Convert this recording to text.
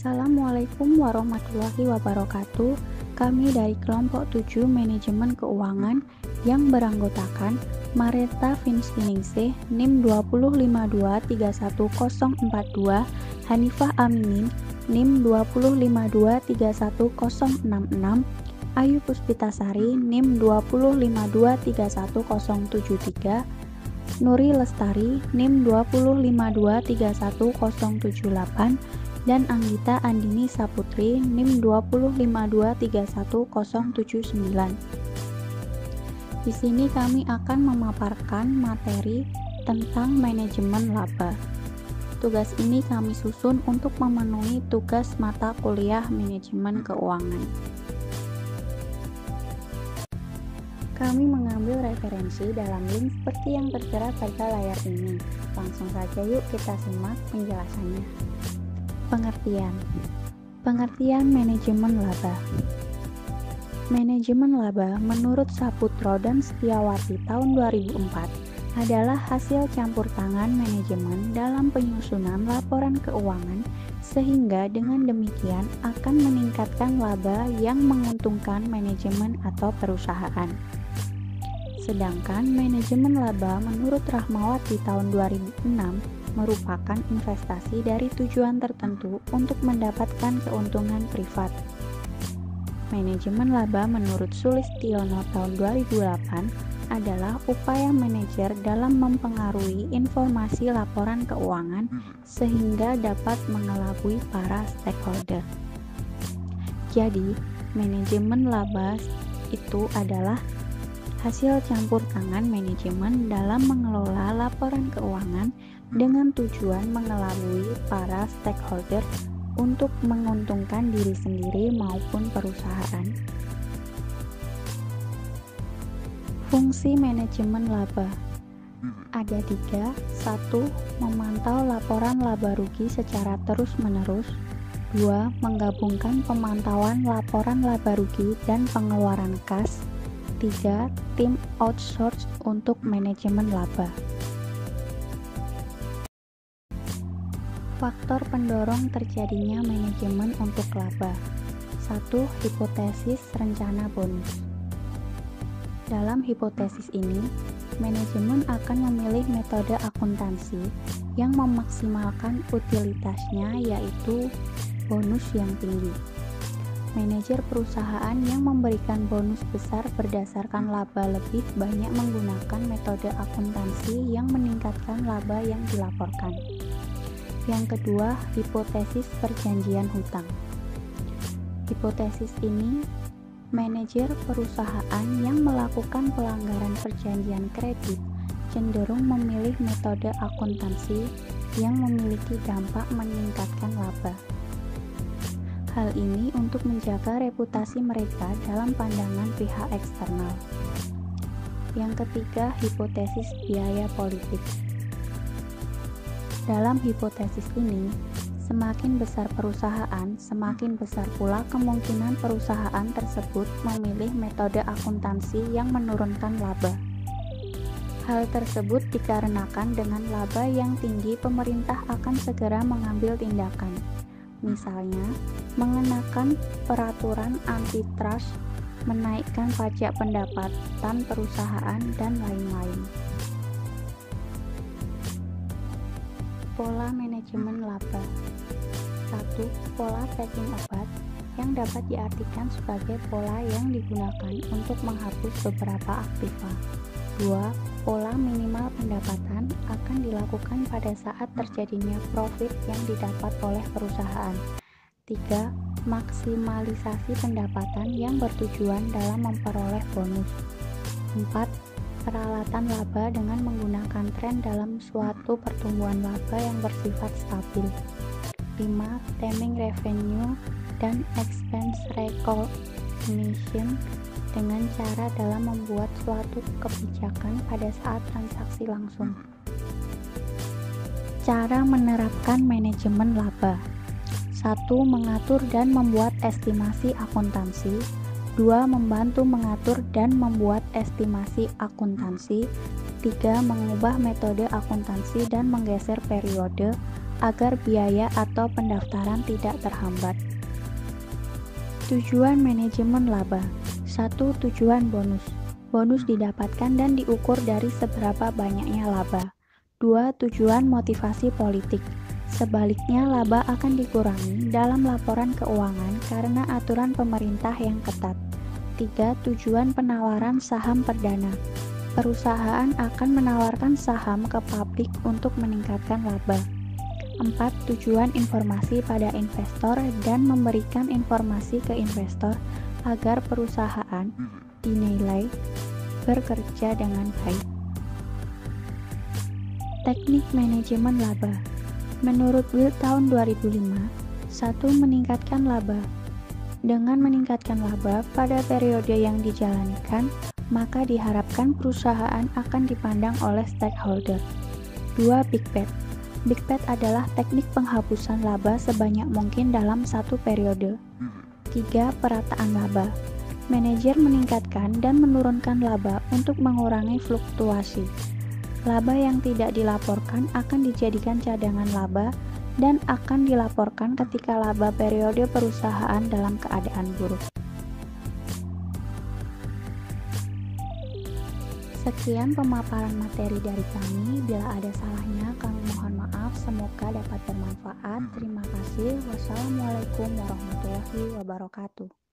Assalamualaikum warahmatullahi wabarakatuh. Kami dari kelompok 7 Manajemen Keuangan yang beranggotakan Mareta Finsviningsih NIM 205231042, Hanifah Aminin NIM 205231066, Ayu Puspitasari NIM 205231073, Nuri Lestari NIM 205231078, dan Anggita Andini Saputri NIM 205231079. Di sini kami akan memaparkan materi tentang manajemen laba. Tugas ini kami susun untuk memenuhi tugas mata kuliah manajemen keuangan. Kami mengambil referensi dalam link seperti yang tertera pada layar ini. Langsung saja yuk kita simak penjelasannya. Pengertian manajemen laba. Manajemen laba menurut Saputro dan Setiawati tahun 2004 adalah hasil campur tangan manajemen dalam penyusunan laporan keuangan sehingga dengan demikian akan meningkatkan laba yang menguntungkan manajemen atau perusahaan. Sedangkan manajemen laba menurut Rahmawati tahun 2006 merupakan investasi dari tujuan tertentu untuk mendapatkan keuntungan privat. Manajemen laba menurut Sulistiono tahun 2008 adalah upaya manajer dalam mempengaruhi informasi laporan keuangan sehingga dapat mengelabui para stakeholder. Jadi, manajemen laba itu adalah hasil campur tangan manajemen dalam mengelola laporan keuangan dengan tujuan mengelabui para stakeholder untuk menguntungkan diri sendiri maupun perusahaan. Fungsi manajemen laba ada 3. 1. Memantau laporan laba rugi secara terus-menerus. 2. Menggabungkan pemantauan laporan laba rugi dan pengeluaran kas. 3. Tim outsource untuk manajemen laba. Faktor pendorong terjadinya manajemen untuk laba. 1. Hipotesis rencana bonus. Dalam hipotesis ini, manajemen akan memilih metode akuntansi yang memaksimalkan utilitasnya, yaitu bonus yang tinggi. Manajer perusahaan yang memberikan bonus besar berdasarkan laba lebih banyak menggunakan metode akuntansi yang meningkatkan laba yang dilaporkan. Yang kedua, hipotesis perjanjian hutang. Hipotesis ini, manajer perusahaan yang melakukan pelanggaran perjanjian kredit cenderung memilih metode akuntansi yang memiliki dampak meningkatkan laba. Hal ini untuk menjaga reputasi mereka dalam pandangan pihak eksternal. Yang ketiga, hipotesis biaya politik. Dalam hipotesis ini, semakin besar perusahaan, semakin besar pula kemungkinan perusahaan tersebut memilih metode akuntansi yang menurunkan laba. Hal tersebut dikarenakan dengan laba yang tinggi, pemerintah akan segera mengambil tindakan. Misalnya, mengenakan peraturan antitrust, menaikkan pajak pendapatan perusahaan, dan lain-lain. Pola manajemen laba. 1. Pola packing obat yang dapat diartikan sebagai pola yang digunakan untuk menghapus beberapa aktiva. 2. Pola minimal pendapatan akan dilakukan pada saat terjadinya profit yang didapat oleh perusahaan. 3. Maksimalisasi pendapatan yang bertujuan dalam memperoleh bonus. 4. Peralatan laba dengan menggunakan tren dalam suatu pertumbuhan laba yang bersifat stabil. 5. Timing revenue dan expense recognition dengan cara dalam membuat suatu kebijakan pada saat transaksi langsung. Cara menerapkan manajemen laba. 1. Mengatur dan membuat estimasi akuntansi. 2. Membantu mengatur dan membuat estimasi akuntansi. 3. Mengubah metode akuntansi dan menggeser periode. agar biaya atau pendaftaran tidak terhambat. Tujuan manajemen laba. 1. Tujuan bonus. Bonus didapatkan dan diukur dari seberapa banyaknya laba. 2. Tujuan motivasi politik. Sebaliknya, laba akan dikurangi dalam laporan keuangan karena aturan pemerintah yang ketat. 3. Tujuan penawaran saham perdana. Perusahaan akan menawarkan saham ke publik untuk meningkatkan laba. 4. Tujuan informasi pada investor dan memberikan informasi ke investor agar perusahaan dinilai bekerja dengan baik. Teknik manajemen laba. Menurut Will tahun 2005, 1. Meningkatkan laba. Dengan meningkatkan laba pada periode yang dijalankan, maka diharapkan perusahaan akan dipandang oleh stakeholder. 2. Big Bet. Big Bet adalah teknik penghapusan laba sebanyak mungkin dalam satu periode. 3. Perataan laba. Manajer meningkatkan dan menurunkan laba untuk mengurangi fluktuasi. Laba yang tidak dilaporkan akan dijadikan cadangan laba dan akan dilaporkan ketika laba periode perusahaan dalam keadaan buruk. Sekian pemaparan materi dari kami. Bila ada salahnya, kami mohon maaf. Semoga dapat bermanfaat. Terima kasih. Wassalamualaikum warahmatullahi wabarakatuh.